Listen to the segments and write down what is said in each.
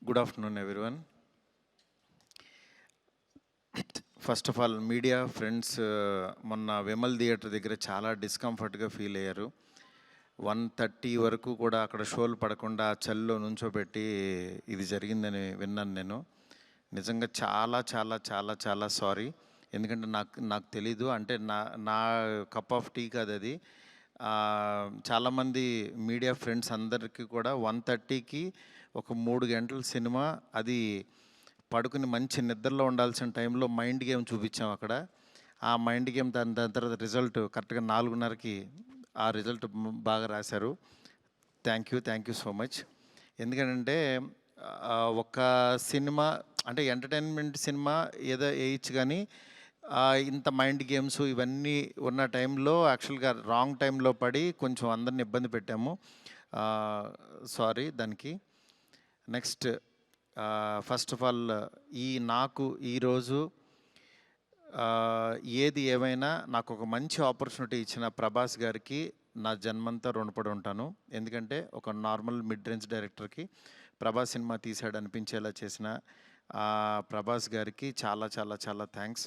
Good afternoon, everyone. First of all media friends మొన్న Vimal theatre దగ్గర చాలా డిస్కంఫర్ట్గా ఫీల్ అయ్యారు. 1:30 వరకు కూడా అక్కడ షోలు పడకుండా చలిలో నుంచోబెట్టి ఇది జరిగిందని విన్నాను నేను. నిజంగా చాలా చాలా చాలా చాలా సారీ. ఎందుకంటే నాకు తెలీదు, అంటే నా కప్ ఆఫ్ టీ కాదు అది. చాలామంది మీడియా ఫ్రెండ్స్ అందరికీ కూడా 1:30కి ఒక 3 గంటల సినిమా, అది పడుకుని మంచి నిద్రలో ఉండాల్సిన టైంలో మైండ్ గేమ్ చూపించాం అక్కడ. ఆ మైండ్ గేమ్ దాని తర్వాత రిజల్ట్ కరెక్ట్గా 4:30కి ఆ రిజల్ట్ బాగా రాశారు. Thank you so much. ఎందుకంటే ఒక సినిమా అంటే ఎంటర్టైన్మెంట్ సినిమా ఏదో వేయచ్చు, కానీ ఇంత మైండ్ గేమ్స్ ఇవన్నీ ఉన్న టైంలో యాక్చువల్గా రాంగ్ టైంలో పడి కొంచెం అందరిని ఇబ్బంది పెట్టాము. సారీ దానికి. నెక్స్ట్, ఫస్ట్ ఆఫ్ ఆల్ నాకు ఈరోజు ఏది ఏమైనా నాకు ఒక మంచి ఆపర్చునిటీ ఇచ్చిన ప్రభాస్ గారికి నా జన్మంతా రుణపడి ఉంటాను. ఎందుకంటే ఒక నార్మల్ మిడ్ రేంజ్ డైరెక్టర్కి ప్రభాస్ సినిమా తీసాడు అనిపించేలా చేసిన ప్రభాస్ గారికి చాలా చాలా చాలా థ్యాంక్స్.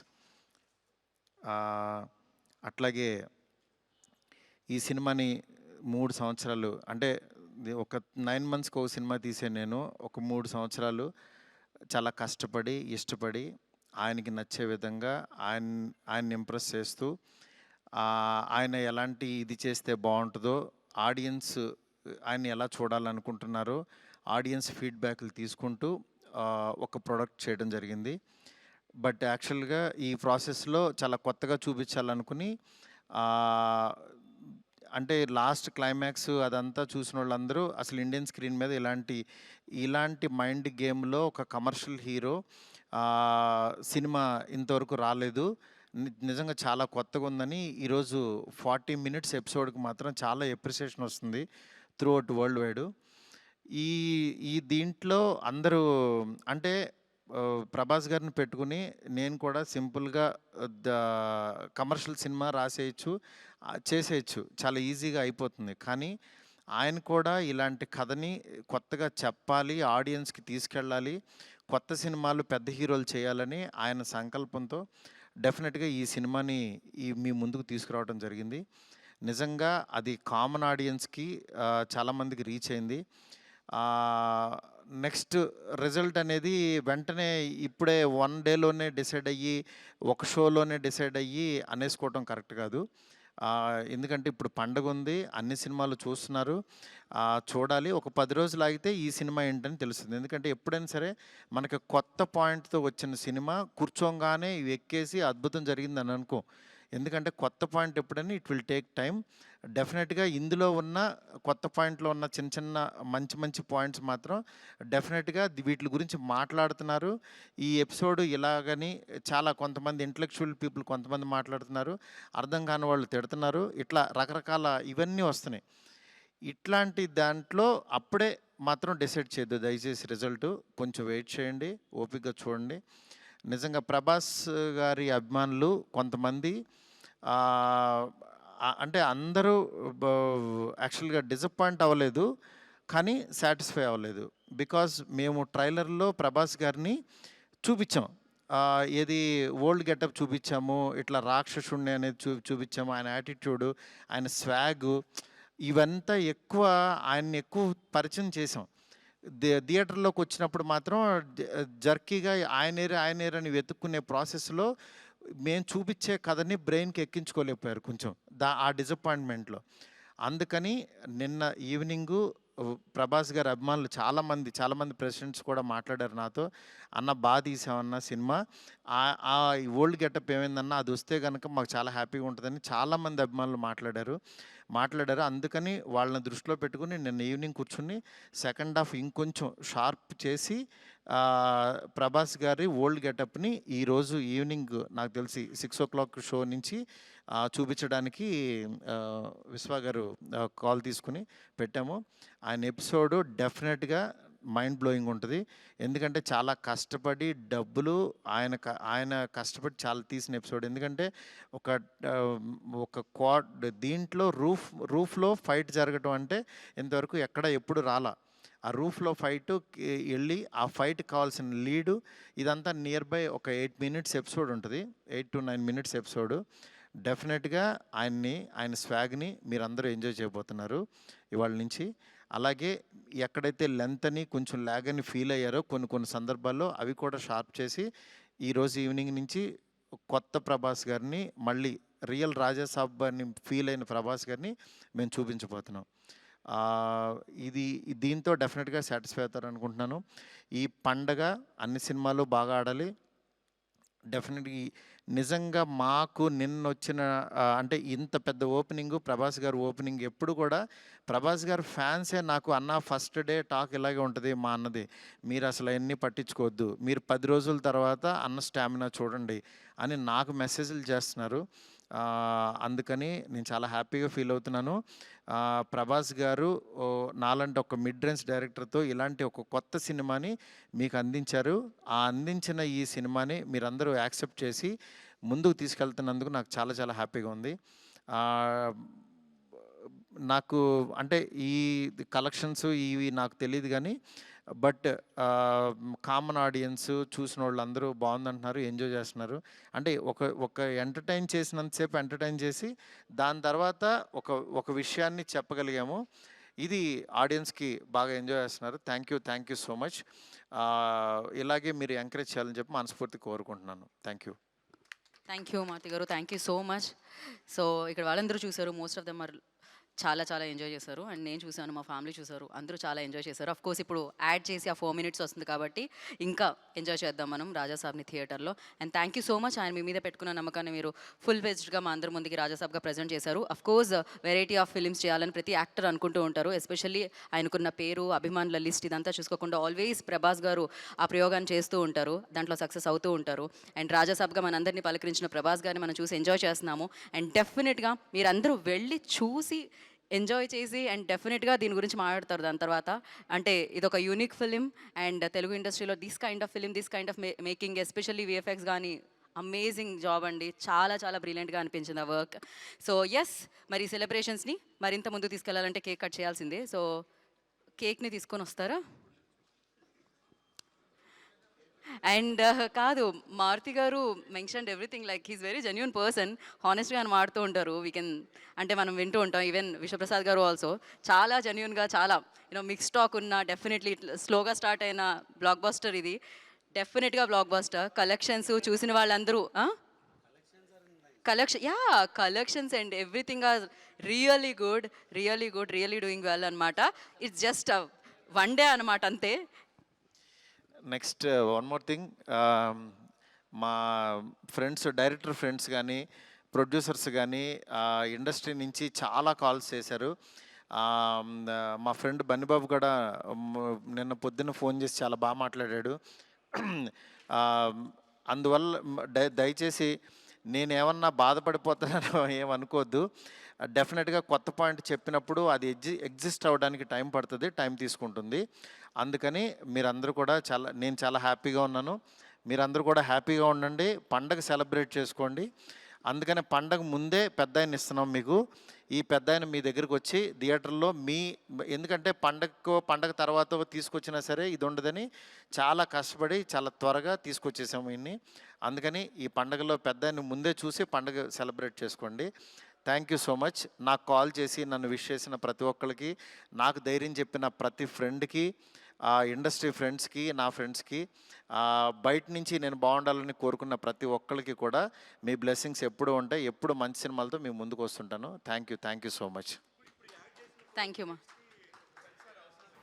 అట్లాగే ఈ సినిమాని 3 సంవత్సరాలు, అంటే ఒక 9 మంత్స్కి ఒక సినిమా తీసే నేను ఒక 3 సంవత్సరాలు చాలా కష్టపడి ఇష్టపడి ఆయనకి నచ్చే విధంగా ఆయన్ని ఇంప్రెస్ చేస్తూ, ఆయన ఎలాంటి ఇది చేస్తే బాగుంటుందో, ఆడియన్స్ ఆయన ఎలా చూడాలనుకుంటున్నారో ఆడియన్స్ ఫీడ్బ్యాక్లు తీసుకుంటూ ఒక ప్రోడక్ట్ చేయడం జరిగింది. బట్ యాక్చువల్గా ఈ ప్రాసెస్లో చాలా కొత్తగా చూపించాలనుకుని, అంటే లాస్ట్ క్లైమాక్స్ అదంతా చూసిన వాళ్ళందరూ అసలు ఇండియన్ స్క్రీన్ మీద ఇలాంటి మైండ్ గేమ్లో ఒక కమర్షియల్ హీరో సినిమా ఇంతవరకు రాలేదు, నిజంగా చాలా కొత్తగా ఉందని ఈరోజు 40 మినిట్స్ ఎపిసోడ్కి మాత్రం చాలా ఎప్రిసియేషన్ వస్తుంది త్రూ అవుట్ వరల్డ్ వైడ్. ఈ దీంట్లో అందరూ అంటే ప్రభాస్ గారిని పెట్టుకుని నేను కూడా సింపుల్గా కమర్షియల్ సినిమా రాసేయచ్చు, చేసేయచ్చు, చాలా ఈజీగా అయిపోతుంది. కానీ ఆయన కూడా ఇలాంటి కథని కొత్తగా చెప్పాలి, ఆడియన్స్కి తీసుకెళ్ళాలి, కొత్త సినిమాలు పెద్ద హీరోలు చేయాలని ఆయన సంకల్పంతో డెఫినెట్గా ఈ సినిమాని మీ ముందుకు తీసుకురావడం జరిగింది. నిజంగా అది కామన్ ఆడియన్స్కి చాలామందికి రీచ్ అయింది. నెక్స్ట్ రిజల్ట్ అనేది వెంటనే ఇప్పుడే 1 డేలోనే డిసైడ్ అయ్యి ఒక షోలోనే డిసైడ్ అయ్యి అనేసుకోవటం కరెక్ట్ కాదు. ఎందుకంటే ఇప్పుడు పండగ ఉంది, అన్ని సినిమాలు చూస్తున్నారు, చూడాలి. ఒక 10 రోజులు ఆగితే ఈ సినిమా ఏంటని తెలుస్తుంది. ఎందుకంటే ఎప్పుడైనా సరే మనకి కొత్త పాయింట్తో వచ్చిన సినిమా కూర్చోగానే ఇవి ఎక్కేసి అద్భుతం జరిగిందని అనుకో. ఎందుకంటే కొత్త పాయింట్ ఎప్పుడని ఇట్ విల్ టేక్ టైం. డెఫినెట్గా ఇందులో ఉన్న కొత్త పాయింట్లో ఉన్న చిన్న చిన్న మంచి పాయింట్స్ మాత్రం డెఫినెట్గా వీటి గురించి మాట్లాడుతున్నారు. ఈ ఎపిసోడ్ ఇలాగని చాలా కొంతమంది ఇంటలెక్చువల్ పీపుల్ కొంతమంది మాట్లాడుతున్నారు, అర్థం కాని వాళ్ళు తిడుతున్నారు, ఇట్లా రకరకాల ఇవన్నీ వస్తున్నాయి. ఇట్లాంటి దాంట్లో అప్పుడే మాత్రం డిసైడ్ చేయొద్దు దయచేసి. రిజల్ట్ కొంచెం వెయిట్ చేయండి, ఓపికగా చూడండి. నిజంగా ప్రభాస్ గారి అభిమానులు కొంతమంది అంటే అందరూ యాక్చువల్గా డిసప్పాయింట్ అవ్వలేదు, కానీ సాటిస్ఫై అవ్వలేదు. బికాజ్ మేము ట్రైలర్లో ప్రభాస్ గారిని చూపించాం, ఏది ఓల్డ్ గెటప్ చూపించాము, ఇట్లా రాక్షసుణ్ణి అనేది చూపించాము, ఆయన యాటిట్యూడు, ఆయన స్వాగు, ఇవంతా ఆయన్ని ఎక్కువ పరిచయం చేసాం. థియేటర్లోకి వచ్చినప్పుడు మాత్రం జర్కీగా ఆయనేరు అని వెతుక్కునే ప్రాసెస్లో మేము చూపించే కథని బ్రెయిన్కి ఎక్కించుకోలేకపోయారు కొంచెం ఆ డిసప్పాయింట్మెంట్లో. అందుకని నిన్న ఈవినింగు ప్రభాస్ గారి అభిమానులు చాలామంది ప్రెసిడెంట్స్ కూడా మాట్లాడారు నాతో, అన్న బాగా తీసామన్న సినిమా, ఆ ఓల్డ్ గెటప్ ఏమైందన్నా అది వస్తే కనుక మాకు చాలా హ్యాపీగా ఉంటుందని చాలామంది అభిమానులు మాట్లాడారు. అందుకని వాళ్ళని దృష్టిలో పెట్టుకుని నిన్న ఈవినింగ్ కూర్చుని సెకండ్ హాఫ్ ఇంకొంచెం షార్ప్ చేసి ప్రభాస్ గారి ఓల్డ్ గెటప్ని ఈరోజు ఈవినింగ్ నాకు తెలిసి 6 o'clock షో నుంచి చూపించడానికి విశ్వ గారు కాల్ తీసుకుని పెట్టాము. ఆయన ఎపిసోడు డెఫినెట్గా మైండ్ బ్లోయింగ్ ఉంటుంది. ఎందుకంటే చాలా కష్టపడి డబ్బులు ఆయన కష్టపడి చాలా తీసిన ఎపిసోడ్. ఎందుకంటే ఒక దీంట్లో రూఫ్లో ఫైట్ జరగటం అంటే ఇంతవరకు ఎప్పుడు రాలా. ఆ రూఫ్లో ఫైట్ వెళ్ళి ఆ ఫైట్ కావాల్సిన లీడు ఇదంతా నియర్ బై ఒక 8 మినిట్స్ ఎపిసోడ్ ఉంటుంది, 8 to 9 మినిట్స్ ఎపిసోడ్. డెఫినెట్గా ఆయన స్వాగ్ని మీరందరూ ఎంజాయ్ చేయబోతున్నారు ఇవాళ నుంచి. అలాగే ఎక్కడైతే లెంత్ అని కొంచెం ల్యాగ్ అని ఫీల్ అయ్యారో కొన్ని సందర్భాల్లో అవి కూడా షార్ప్ చేసి ఈరోజు ఈవినింగ్ నుంచి కొత్త ప్రభాస్ గారిని, మళ్ళీ రియల్ రాజాసాబ్ అని ఫీల్ అయిన ప్రభాస్ గారిని మేము చూపించబోతున్నాం. ఇది దీంతో డెఫినెట్గా సాటిస్ఫై అవుతారు అనుకుంటున్నాను. ఈ పండగ అన్ని సినిమాలు బాగా ఆడాలి. డెఫినెట్లీ నిజంగా మాకు నిన్నొచ్చిన అంటే ఇంత పెద్ద ఓపెనింగు, ప్రభాస్ గారు ఓపెనింగ్ ఎప్పుడు కూడా ప్రభాస్ గారు ఫ్యాన్సే నాకు అన్న ఫస్ట్ డే టాక్ ఇలాగే ఉంటుంది మా అన్నది, మీరు అసలు అవన్నీ పట్టించుకోవద్దు, మీరు 10 రోజుల తర్వాత అన్న స్టామినా చూడండి అని నాకు మెసేజ్లు చేస్తున్నారు. అందుకని నేను చాలా హ్యాపీగా ఫీల్ అవుతున్నాను. ప్రభాస్ గారు నాలాంటి ఒక మిడ్ రేంజ్ డైరెక్టర్తో ఇలాంటి ఒక కొత్త సినిమాని మీకు అందించారు. ఆ అందించిన ఈ సినిమాని మీరందరూ యాక్సెప్ట్ చేసి ముందుకు తీసుకెళ్తున్నందుకు నాకు చాలా చాలా హ్యాపీగా ఉంది. నాకు అంటే ఈ కలెక్షన్స్ ఇవి నాకు తెలియదు కానీ బట్ కామన్ ఆడియన్స్ చూసిన వాళ్ళందరూ బాగుందంటున్నారు, ఎంజాయ్ చేస్తున్నారు. అంటే ఒక ఎంటర్టైన్ చేసినంతసేపు ఎంటర్టైన్ చేసి దాని తర్వాత ఒక విషయాన్ని చెప్పగలిగాము. ఇది ఆడియన్స్కి బాగా ఎంజాయ్ చేస్తున్నారు. Thank you so much. ఇలాగే మీరు ఎంకరేజ్ చేయాలని చెప్పి మనస్ఫూర్తి కోరుకుంటున్నాను. థ్యాంక్ యూ మారుతి గారు, thank you so much. So ఇక్కడ వాళ్ళందరూ చూసారు, మోస్ట్ ఆఫ్ దెమ్ ఆర్ చాలా చాలా ఎంజాయ్ చేశారు. అండ్ నేను చూసాను, మా ఫ్యామిలీ చూసారు, అందరూ చాలా ఎంజాయ్ చేశారు. అఫ్ కోర్స్ ఇప్పుడు యాడ్ చేసి ఆ 4 minutes వస్తుంది కాబట్టి ఇంకా ఎంజాయ్ చేద్దాం మనం రాజాసాబ్ని థియేటర్లో. And thank you so much, ఆయన మీ మీద పెట్టుకున్న నమ్మకాన్ని మీరు ఫుల్ ఫెజ్డ్గా మా అందరి ముందుకి రాజాసాబ్గా ప్రజెంట్ చేశారు. Of course variety of films చేయాలని ప్రతి యాక్టర్ అనుకుంటూ ఉంటారు. ఎస్పెషల్లీ ఆయనకున్న పేరు, అభిమానుల లిస్ట్ ఇదంతా చూసుకోకుండా ఆల్వేస్ ప్రభాస్ గారు ఆ ప్రయోగాన్ని చేస్తూ ఉంటారు, దాంట్లో సక్సెస్ అవుతూ ఉంటారు. అండ్ రాజాసాబ్గా మనందరినీ పలకరించిన ప్రభాస్ గారిని మనం చూసి ఎంజాయ్ చేస్తున్నాము. అండ్ డెఫినెట్గా మీరందరూ వెళ్ళి చూసి ఎంజాయ్ చేసి అండ్ డెఫినెట్గా దీని గురించి మాట్లాడతారు దాని తర్వాత. అంటే ఇదొక యూనిక్ ఫిలిం అండ్ తెలుగు ఇండస్ట్రీలో this kind of making, especially VFX కానీ అమేజింగ్ జాబ్ అండి. చాలా చాలా బ్రిలియంట్గా అనిపించింది ఆ వర్క్. సో ఎస్, మరి సెలబ్రేషన్స్ని మరింత ముందుకు తీసుకెళ్లాలంటే కేక్ కట్ చేయాల్సిందే. సో కేక్ని తీసుకొని వస్తారా? అండ్ కాదు, మారుతి గారు mentioned everything, like he's very genuine person, హానెస్ట్గా అని మాడుతూ ఉంటారు. అంటే మనం వింటూ ఉంటాం. ఈవెన్ విశ్వప్రసాద్ గారు ఆల్సో చాలా జెన్యూన్గా, చాలా మిక్స్ టాక్ ఉన్న, డెఫినెట్లీ స్లోగా స్టార్ట్ అయిన బ్లాక్ బస్టర్ ఇది. డెఫినెట్గా బ్లాక్ బస్టర్. కలెక్షన్స్ చూసిన వాళ్ళందరూ collections and everything are really good, really doing well అనమాట. ఇట్స్ జస్ట్ వన్ డే అనమాట, అంతే. నెక్స్ట్ వన్ మోర్ థింగ్, మా డైరెక్టర్ ఫ్రెండ్స్ కానీ, ప్రొడ్యూసర్స్ కానీ ఇండస్ట్రీ నుంచి చాలా కాల్స్ చేశారు. మా ఫ్రెండ్ బన్నిబాబు కూడా నిన్న పొద్దున్న ఫోన్ చేసి చాలా బాగా మాట్లాడాడు. అందువల్ల దయచేసి నేనేమన్నా బాధపడిపోతానో ఏమనుకోవద్దు. డెఫినెట్గా కొత్త పాయింట్ చెప్పినప్పుడు అది ఎగ్జిస్ట్ అవ్వడానికి టైం పడుతుంది, టైం తీసుకుంటుంది. అందుకని మీరందరూ కూడా నేను చాలా హ్యాపీగా ఉన్నాను. మీరందరూ కూడా హ్యాపీగా ఉండండి, పండగ సెలబ్రేట్ చేసుకోండి. అందుకని పండగ ముందే పెద్ద ఆయన ఇస్తున్నాం మీకు. ఈ పెద్ద ఆయన మీ దగ్గరికి వచ్చి థియేటర్లో ఎందుకంటే పండగ తర్వాత తీసుకొచ్చినా సరే ఇది ఉండదని చాలా కష్టపడి చాలా త్వరగా తీసుకొచ్చేసాము ఇన్ని. అందుకని ఈ పండగలో పెద్ద ఆయన ముందే చూసి పండగ సెలబ్రేట్ చేసుకోండి. Thank you so much. నాకు కాల్ చేసి నన్ను విష్ చేసిన ప్రతి ఒక్కరికి, నాకు ధైర్యం చెప్పిన ప్రతి ఫ్రెండ్కి, ఇండస్ట్రీ ఫ్రెండ్స్కి, నా ఫ్రెండ్స్కి, బయట నుంచి నేను బాగుండాలని కోరుకున్న ప్రతి ఒక్కరికి కూడా మీ బ్లెస్సింగ్స్ ఎప్పుడూ ఉంటాయి. ఎప్పుడు మంచి సినిమాలతో మీ ముందుకు వస్తుంటాను. Thank you so much. Thank you మా.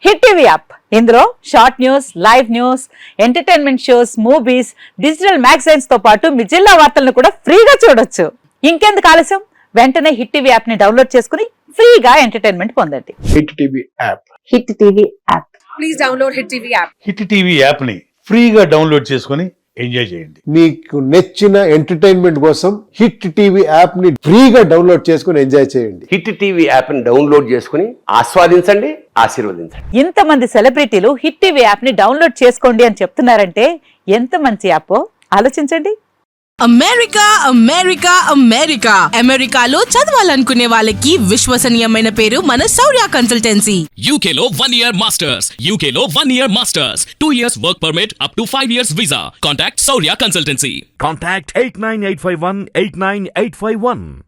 హిట్ టీవీ యాప్, ఇందులో short news, live news, entertainment shows, movies, digital magazines తో పాటు మీ జిల్లా వార్తలను కూడా ఫ్రీగా చూడొచ్చు. ఇంకెందుకు ఆలస్యం, వెంటనే హిట్ టీవీ యాప్ ని డౌన్లోడ్ చేసుకుని ఫ్రీగా ఎంటర్టైన్మెంట్ పొందండి. Hit TV app. Hit TV app. Please download hit TV app. Hit TV app ని ఫ్రీగా డౌన్లోడ్ చేసుకుని ఎంజాయ్ చేయండి. మీకు నచ్చిన ఎంటర్టైన్మెంట్ కోసం హిట్ టీవీ యాప్ ని ఫ్రీగా డౌన్లోడ్ చేసుకుని ఎంజాయ్ చేయండి. హిట్ టీవీ యాప్ ని డౌన్లోడ్ చేసుకుని ఆస్వాదించండి, ఆశీర్వదించండి. ఇంతమంది సెలబ్రిటీలు హిట్ టీవీ యాప్ ని డౌన్లోడ్ చేసుకోండి అని చెప్తున్నారంటే ఎంత మంచి యాప్ ఆలోచించండి. అమెరికా అమెరికా అమెరికా అమెరికాలో చదవాలనుకునే వాళ్ళకి విశ్వసనీయమైన పేరు మన శౌర్య కన్సల్టెన్సీ. UK లో 1 year masters. UK లో 1 year masters. 2 years work permit up to 5 years visa. Contact Saurya Consultancy. Contact 89851 89851.